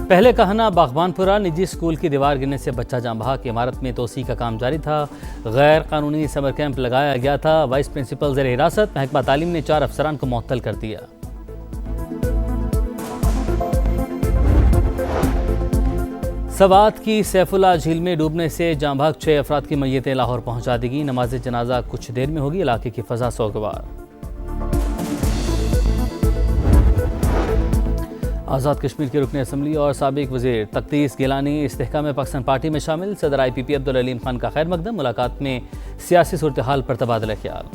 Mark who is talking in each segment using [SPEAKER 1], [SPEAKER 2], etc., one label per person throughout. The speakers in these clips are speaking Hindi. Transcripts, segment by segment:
[SPEAKER 1] पहले कहना बागबानपुरा निजी स्कूल की दीवार गिरने से बच्चा जान बहा की इमारत में तोसी का काम जारी था। गैर कानूनी समर कैंप लगाया गया था। वाइस प्रिंसिपल ज़ेर हिरासत, महकमा तालीम ने 4 अफसरान को मुअत्तल कर दिया। सवात की सैफुल्ला झील में डूबने से जान बहक 6 अफराद की मैयतें लाहौर पहुंचा दी गई। नमाज जनाजा कुछ देर में होगी। इलाके की फजा सोगवार। आज़ाद कश्मीर के रुकन असम्बली और साबिक वज़ीर तक़दीस गिलानी इस्तेहकाम में पाकिस्तान पार्टी में शामिल। सदर IPP अब्दुल अलीम खान का खैर मकदम। मुलाकात में सियासी सूरत हाल पर तबादला ख्याल।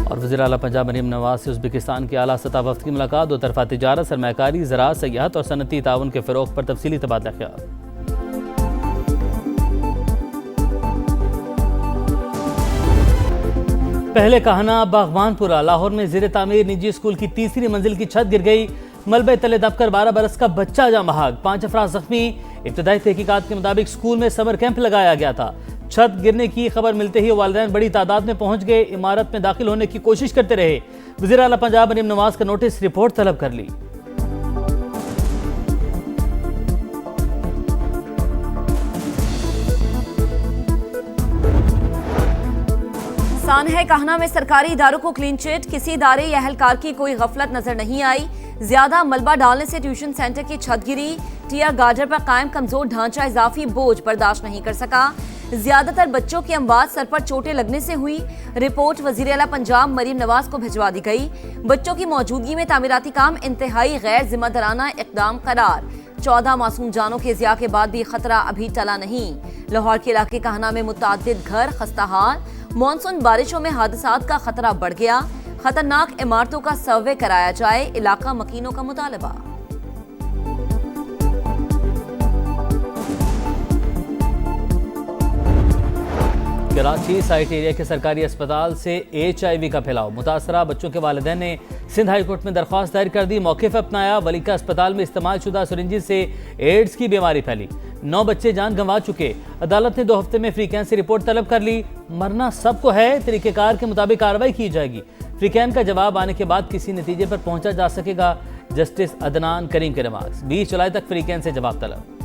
[SPEAKER 1] और वज़ीर आला पंजाब मरीम नवाज से उज़्बेकिस्तान के आला सतह वफ़द की मुलाकात। 2 तरफ़ा तिजारत, सरमायाकारी, ज़राअत, सयाहत और सनती ताउन के फ़रोग़ पर तफसीली तबादला ख्याल। पहले कहना बागबानपुरा लाहौर में ज़ेर तामीर निजी स्कूल की तीसरी मंजिल की छत गिर गई। मलबे तले दबकर 12 बरस का बच्चा जाँ बहाक, 5 अफराद जख्मी। इब्तदाई तहकीकात के मुताबिक स्कूल में समर कैंप लगाया गया था। छत गिरने की खबर मिलते ही वालिदैन बड़ी तादाद में पहुंच गए। इमारत में दाखिल होने की कोशिश करते रहे। वज़ीर आला पंजाब मरीम नवाज का नोटिस रिपोर्ट तलब कर ली।
[SPEAKER 2] सान है कहना में सरकारी इदारों को क्लीन चिट, किसी इदारे या अहलकार की कोई गफलत नजर नहीं आई। ज्यादा मलबा डालने से ट्यूशन सेंटर की छत गिरी। टिया गार्डर पर कायम कमजोर ढांचा इजाफी बोझ बर्दाश्त नहीं कर सका। ज्यादातर बच्चों की अमवात सर पर चोटें लगने से हुई। रिपोर्ट वजीर आला पंजाब मरीम नवाज को भिजवा दी गई। बच्चों की मौजूदगी में तामीराती काम इंतहाई गैर जिम्मेदाराना इकदाम करार। 14 मासूम जानों के ज़िया के बाद भी खतरा अभी टला नहीं। लाहौर के इलाके कहना में मुतअद्दिद घर खस्ताहाल। मानसून बारिशों में हादसात का खतरा बढ़ गया। खतरनाक इमारतों का सर्वे कराया जाए, इलाका मकीनों का मुतालबा।
[SPEAKER 1] कराची साइट एरिया के सरकारी अस्पताल से HIV का फैलाव। मुतासरा बच्चों के वालिदैन ने सिंध हाई कोर्ट में दरख्वास्त दायर कर दी। मौक़िफ़ अपनाया। वलीका अस्पताल में इस्तेमाल शुदा सिरिंजिस से एड्स की बीमारी फैली। 9 बच्चे जान गंवा चुके। अदालत ने 2 हफ्ते में फ्रीकैन से रिपोर्ट तलब कर ली। मरना सबको है, तरीक़ेकार के मुताबिक कार्रवाई की जाएगी। फ्रीकैन का जवाब आने के बाद किसी नतीजे पर पहुंचा जा सकेगा। जस्टिस अदनान करीम के रिमार्क्स। 20 जुलाई तक फ्रीकैन से जवाब तलब।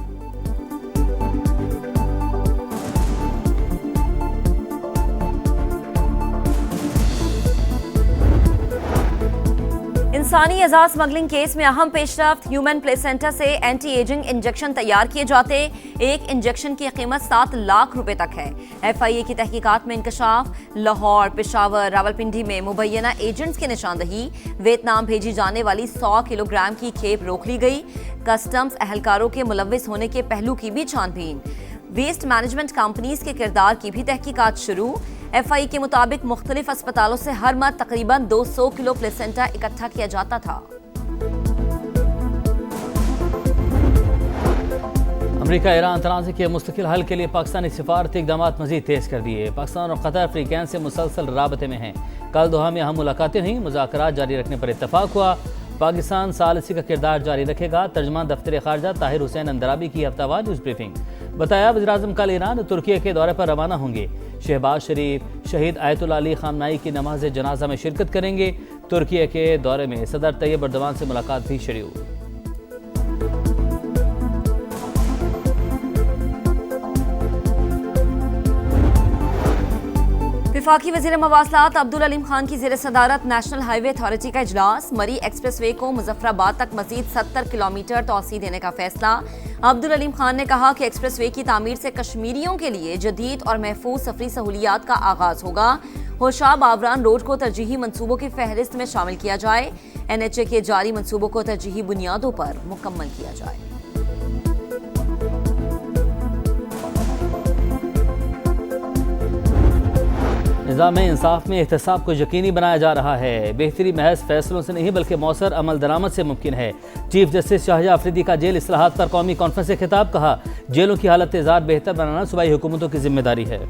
[SPEAKER 2] इंसानी अज़ा स्मगलिंग केस में अहम पेशरफ्त। ह्यूमन प्लेसेंटा से एंटी एजिंग इंजेक्शन तैयार किए जाते। एक इंजेक्शन की कीमत 7 लाख रुपए तक है। FIA की तहकीकात में इंकशाफ। लाहौर, पेशावर, रावलपिंडी में मुबैना एजेंट्स की निशानदही। वियतनाम भेजी जाने वाली 100 किलोग्राम की खेप रोक ली गई। कस्टम्स अहलकारों के मुलव्विस होने के पहलू की भी छानबीन। वेस्ट मैनेजमेंट कंपनीज के किरदार की भी तहकीकात शुरू। FIA के मुताबिक मुख्तलिफ अस्पतालों से हर माह तकरीबन 200 किलो प्लेसेंटा इकट्ठा किया जाता था।
[SPEAKER 1] अमेरिका ईरान तनाज़े के मुस्तकिल हल के लिए पाकिस्तानी सिफारती इक़दाम मज़ीद तेज़ कर दिए। पाकिस्तान और कतर फ्रीकैन से मुसलसल राबते में हैं। कल दोहा में अहम मुलाकातें हुई। मुज़ाकरात जारी रखने पर इत्तफाक हुआ। पाकिस्तान सालिसी का किरदार जारी रखेगा। तर्जमान दफ्तर ख़ारजा ताहिर हुसैन अंदराबी की हफ्तावार न्यूज़ ब्रीफिंग। बताया वज़ीर-ए-आज़म कल ईरान तुर्की के दौरे पर रवाना होंगे। शहबाज शरीफ शहीद आयतुल्लाह अली ख़ामनाई की नमाज जनाजा में शिरकत करेंगे। तुर्की के दौरे में सदर तैयब एर्दोगान से मुलाकात भी शुरू।
[SPEAKER 2] वफाकी वज़ीर मवासलात अब्दुल अलीम खान की ज़ेर सदारत नेशनल हाईवे अथॉरिटी का इजलास। मरी एक्सप्रेसवे को मुजफ्फराबाद तक मजीद 70 किलोमीटर तोसी देने का फैसला। अब्दुल अलीम खान ने कहा कि एक्सप्रेसवे की तामीर से कश्मीरियों के लिए जदीद और महफूज सफरी सहूलियात का आगाज होगा। होशाब आवरान रोड को तरजीही मनसूबों की फहरिस्त में शामिल किया जाए। NHA के जारी मनसूबों को तरजीही बुनियादों पर मुकम्मल किया जाए।
[SPEAKER 1] निज़ाम इंसाफ में एहतसाब को यकीनी बनाया जा रहा है। बेहतरी महज फैसलों से नहीं बल्कि मौसर अमल दरामद से मुमकिन है। चीफ जस्टिस शाहजहां अफरीदी का जेल इस्लाहात पर कौमी कॉन्फ्रेंस से खिताब। कहा जेलों की हालत तेज़ार बेहतर बनाना सूबाई हुकूमतों की जिम्मेदारी है।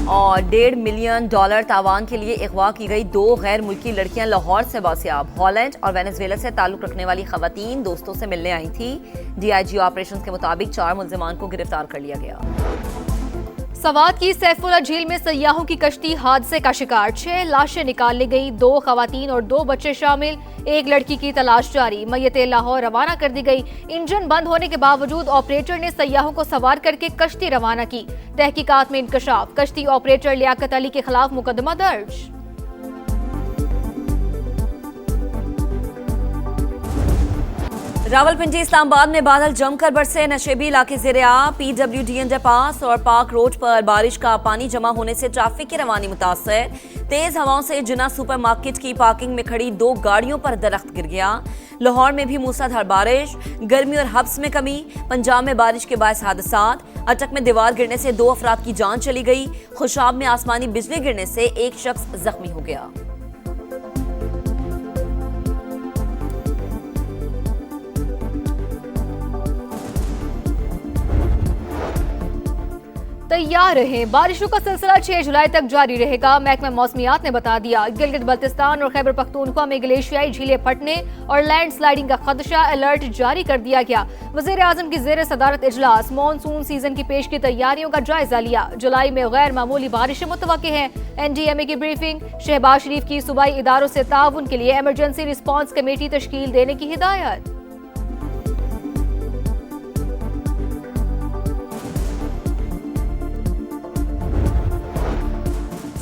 [SPEAKER 2] और $1.5 मिलियन तावान के लिए अगवा की गई 2 गैर मुल्की लड़कियां लाहौर से बासियाब। हॉलैंड और वेनेजुएला से ताल्लुक रखने वाली खवातीन दोस्तों से मिलने आई थी। DIG ऑपरेशंस के मुताबिक 4 मुल्जिमान को गिरफ्तार कर लिया गया।
[SPEAKER 3] सवात की सैफुल्ला झील में सयाहों की कश्ती हादसे का शिकार, 6 लाशें निकाल ली गई, 2 खवातीन और 2 बच्चे शामिल, 1 लड़की की तलाश जारी। मैयतें लाहौर रवाना कर दी गई। इंजन बंद होने के बावजूद ऑपरेटर ने सयाहों को सवार करके कश्ती रवाना की। तहकीकात में इंकशाफ, कश्ती ऑपरेटर लियाकत अली के खिलाफ मुकदमा दर्ज।
[SPEAKER 2] रावलपिंडी इस्लामाबाद में बादल जमकर बरसे, नशेबी इलाके ज़ेरे-आ, PWD अंडरपास और पार्क रोड पर बारिश का पानी जमा होने से ट्रैफिक की रवानी मुतासर। तेज हवाओं से जिन्ना सुपरमार्केट की पार्किंग में खड़ी 2 गाड़ियों पर दरख्त गिर गया। लाहौर में भी मूसलाधार बारिश, गर्मी और हब्स में कमी, पंजाब में बारिश के बायस हादसात, अटक में दीवार गिरने से 2 अफराद की जान चली गई, खुशाब में आसमानी बिजली गिरने से 1 शख्स जख्मी हो गया।
[SPEAKER 3] तैयार रहें, बारिशों का सिलसिला 6 जुलाई तक जारी रहेगा। महकमा मौसमियात ने बता दिया, गिलगित बल्तिस्तान और खैबर पख्तूनख्वा में ग्लेशियाई झीलें फटने और लैंड स्लाइडिंग का खदशा, अलर्ट जारी कर दिया गया। वज़ीर आज़म की ज़ेर सदारत इजलास, मॉनसून सीजन की पेश की तैयारियों का जायजा लिया। जुलाई में गैर मामूली बारिशें मुतवक्के हैं। NDMA की ब्रीफिंग, शहबाज शरीफ की सूबाई इदारों से ताउन के लिए इमरजेंसी रिस्पॉन्स कमेटी तश्कील देने की हिदायत।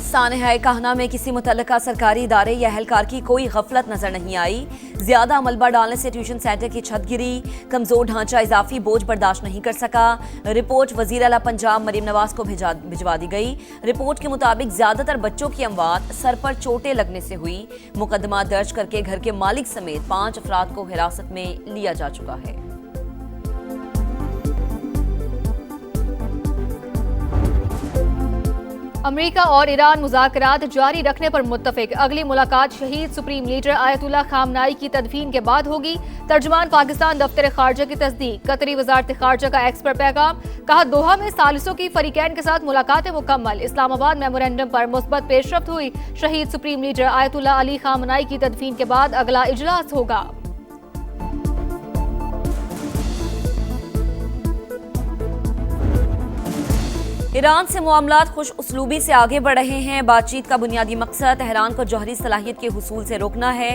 [SPEAKER 2] सानहाए कहना में किसी मुतल्लिका सरकारी इदारे या एहलकार की कोई गफलत नजर नहीं आई। ज्यादा मलबा डालने से ट्यूशन सेंटर की छत गिरी, कमजोर ढांचा इजाफी बोझ बर्दाश्त नहीं कर सका। रिपोर्ट वजीर आला पंजाब मरीम नवाज को भिजवा दी गई। रिपोर्ट के मुताबिक ज्यादातर बच्चों की अमवात सर पर चोटें लगने से हुई। मुकदमा दर्ज करके घर के मालिक समेत 5 अफराद को हिरासत में लिया जा चुका है।
[SPEAKER 3] अमेरिका और ईरान मुज़ाकरात जारी रखने पर मुत्तफिक। अगली मुलाकात शहीद सुप्रीम लीडर आयतुल्लाह खामनाई की तदफीन के बाद होगी। तर्जुमान पाकिस्तान दफ्तर खारजा की तस्दीक। कतरी वजारत खारजा का एक्स पर पैगाम, कहा दोहा में सालिसों की फरीकैन के साथ मुलाकातें मुकम्मल। इस्लामाबाद मेमोरेंडम पर मुस्बत पेशरफ्त हुई। शहीद सुप्रीम लीडर आयतुल्लाह अली खामनाई की तदफीन के बाद अगला इजलास होगा।
[SPEAKER 2] ईरान से मामलात खुश उसलूबी से आगे बढ़ रहे हैं। बातचीत का बुनियादी मकसद तेहरान को जौहरी सलाहियत के हुसूल से रोकना है।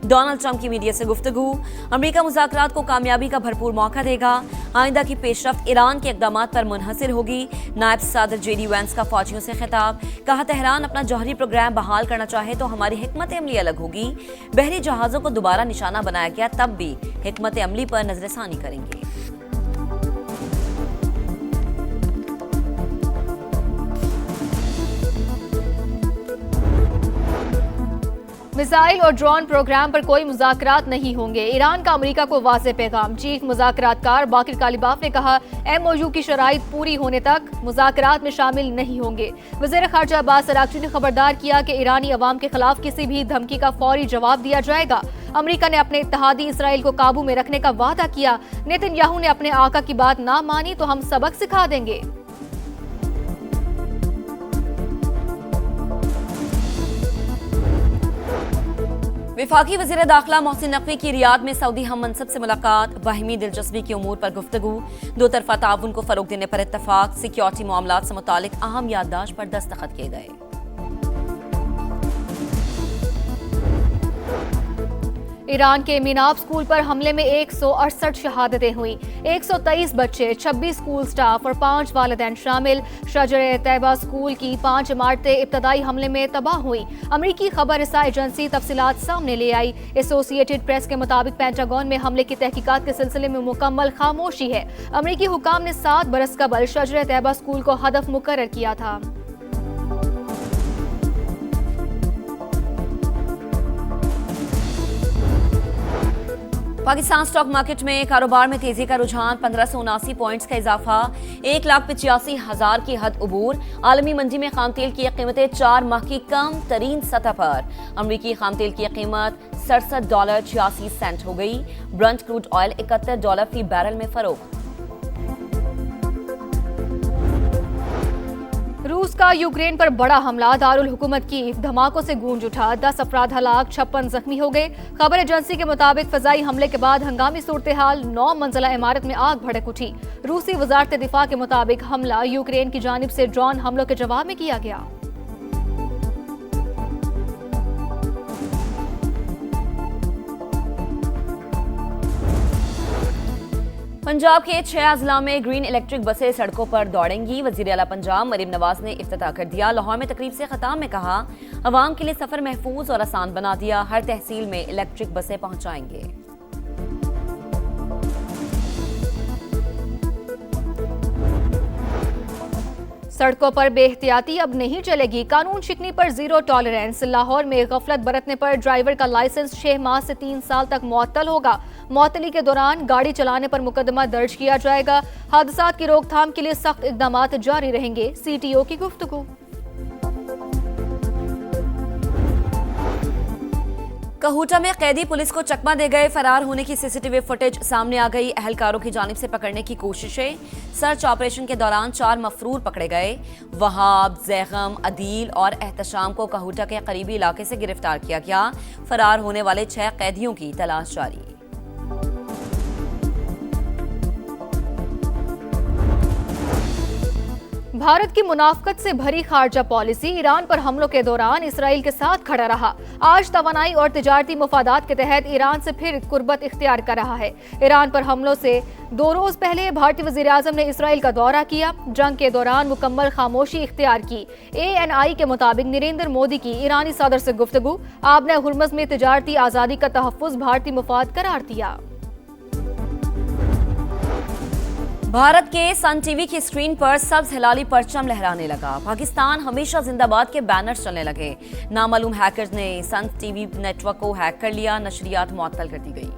[SPEAKER 2] डोनाल्ड ट्रंप की मीडिया से गुफ्तगू, अमेरिका मुज़ाकरात को कामयाबी का भरपूर मौका देगा। आइंदा की पेशरफ्त ईरान के इक़दामात पर मुनहसर होगी। नायब सदर JD वैंस का फौजियों से खिताब, कहा तेहरान अपना जौहरी प्रोग्राम बहाल करना चाहे तो हमारी हिकमत अमली अलग होगी। बहरी जहाज़ों को दोबारा निशाना बनाया गया, तब भी हिकमत अमली पर नजरसानी करेंगे।
[SPEAKER 3] मिसाइल और ड्रोन प्रोग्राम पर कोई मुज़ाकरात नहीं होंगे। ईरान का अमेरिका को वाज़ेह पैगाम। चीफ मुज़ाकरातकार बाकिर कालिबाफ ने कहा, MOU की शराइत पूरी होने तक मुज़ाकरात में शामिल नहीं होंगे। वज़ीर ख़ारजा अब्बास अराग़ची ने खबरदार किया कि ईरानी अवाम के खिलाफ किसी भी धमकी का फौरी जवाब दिया जाएगा। अमेरिका ने अपने इत्तेहादी इसराइल को काबू में रखने का वादा किया। नेतन्याहू ने अपने आका की बात ना मानी तो हम सबक सिखा देंगे।
[SPEAKER 2] वफाकी वज़ीर दाखिला मोहसिन नकवी की रियाद में सऊदी हम मनसब से मुलाकात। बाहिमी दिलचस्पी के उमूर पर गुफ्तगू, 2 तरफा ताउन को फरोग देने पर इत्तफाक। सिक्योरिटी मामलात से मुतालिक अहम याददाश्त पर दस्तखत किए गए।
[SPEAKER 3] ईरान के मीनाब स्कूल पर हमले में 168 शहादतें हुई। 123 बच्चे, 26 स्कूल स्टाफ और 5 वालिदैन शामिल। शजर-ए-तैयबा स्कूल की 5 इमारतें इब्तदाई हमले में तबाह हुई। अमरीकी खबर रसा एजेंसी तफसीलात सामने ले आई। एसोसिएटेड प्रेस के मुताबिक पेंटागन में हमले की तहकीकात के सिलसिले में मुकम्मल खामोशी है। अमरीकी हुकाम ने 7 बरस कबल शजर-ए-तैयबा स्कूल को हदफ मुकर्रर किया था।
[SPEAKER 2] पाकिस्तान स्टॉक मार्केट में कारोबार में तेजी का रुझान, 1579 पॉइंट्स का इजाफा, 1,85,000 की हद उबूर। आलमी मंडी में खाम तेल की कीमतें 4 माह की कम तरीन सतह पर। अमरीकी खाम तेल की कीमत $67.86 हो गई। ब्रंट क्रूड ऑयल $71 फी बैरल में फरोख्त।
[SPEAKER 3] रूस का यूक्रेन पर बड़ा हमला, दारुल हुकूमत कीव धमाकों से गूंज उठा, 10 अफराद हलाक, 56 जख्मी हो गए। खबर एजेंसी के मुताबिक फजाई हमले के बाद हंगामी सूरत हाल, 9 मंजिला इमारत में आग भड़क उठी। रूसी वजारत दिफा के मुताबिक हमला यूक्रेन की जानिब से ड्रोन हमलों के जवाब में किया गया।
[SPEAKER 2] पंजाब के 6 अजला में ग्रीन इलेक्ट्रिक बसें सड़कों पर दौड़ेंगी। वजीर आला पंजाब मरीम नवाज ने इफ्तिताह कर दिया। लाहौर में तकरीब से खिताब में कहा, अवाम के लिए सफर महफूज और आसान बना दिया, हर तहसील में इलेक्ट्रिक बसें पहुंचाएंगे।
[SPEAKER 3] सड़कों पर बेहतियाती अब नहीं चलेगी, कानून शिकनी पर जीरो टॉलरेंस। लाहौर में गफलत बरतने पर ड्राइवर का लाइसेंस 6 माह से 3 साल तक मुअत्तल होगा। मुअत्तली के दौरान गाड़ी चलाने पर मुकदमा दर्ज किया जाएगा। हादसात की रोकथाम के लिए सख्त इकदामात जारी रहेंगे, CTO की गुफ्तगू।
[SPEAKER 2] कहूटा में कैदी पुलिस को चकमा दे गए, फरार होने की CCTV फुटेज सामने आ गई। अहलकारों की जानिब से पकड़ने की कोशिशें। सर्च ऑपरेशन के दौरान 4 मफरूर पकड़े गए। वहाब, जैगम, अदील और एहतशाम को कहूटा के करीबी इलाके से गिरफ्तार किया गया। फरार होने वाले 6 कैदियों की तलाश जारी।
[SPEAKER 3] भारत की मुनाफकत से भरी खारजा पॉलिसी, ईरान पर हमलों के दौरान इसराइल के साथ खड़ा रहा। आज तवानाई और तिजारती मुफादात के तहत ईरान से फिर कुर्बत इख्तियार कर रहा है। ईरान पर हमलों से 2 रोज पहले भारतीय वज़ीर आज़म ने इसराइल का दौरा किया। जंग के दौरान मुकम्मल खामोशी इख्तियार की। ANI के मुताबिक नरेंद्र मोदी की ईरानी सदर से गुफ्तगू, आपने हुर्मुज़ में तिजारती आज़ादी का तहफ़्फ़ुज़ भारतीय मुफाद करार दिया।
[SPEAKER 2] भारत के सन टीवी की स्क्रीन पर सब्ज हिलाली परचम लहराने लगा। पाकिस्तान हमेशा जिंदाबाद के बैनर्स चलने लगे। नामालूम हैकर्स ने सन टीवी नेटवर्क को हैक कर लिया, नशरियात मुअत्तल कर दी गई।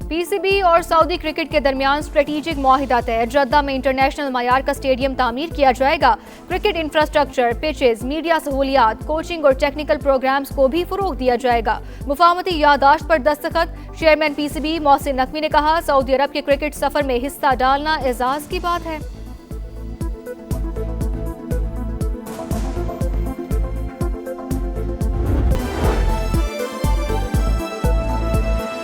[SPEAKER 3] PCB और सऊदी क्रिकेट के दरमियान स्ट्रेटेजिक मुआहिदा तय। जद्दा में इंटरनेशनल मयार का स्टेडियम तामीर किया जाएगा। क्रिकेट इंफ्रास्ट्रक्चर, पिचेस, मीडिया सहूलियात, कोचिंग और टेक्निकल प्रोग्राम्स को भी फरोग दिया जाएगा। मुफाहमती यादाश्त पर दस्तखत। चेयरमैन PCB मोहसिन नकवी ने कहा, सऊदी अरब के क्रिकेट सफर में हिस्सा डालना एजाज की बात है।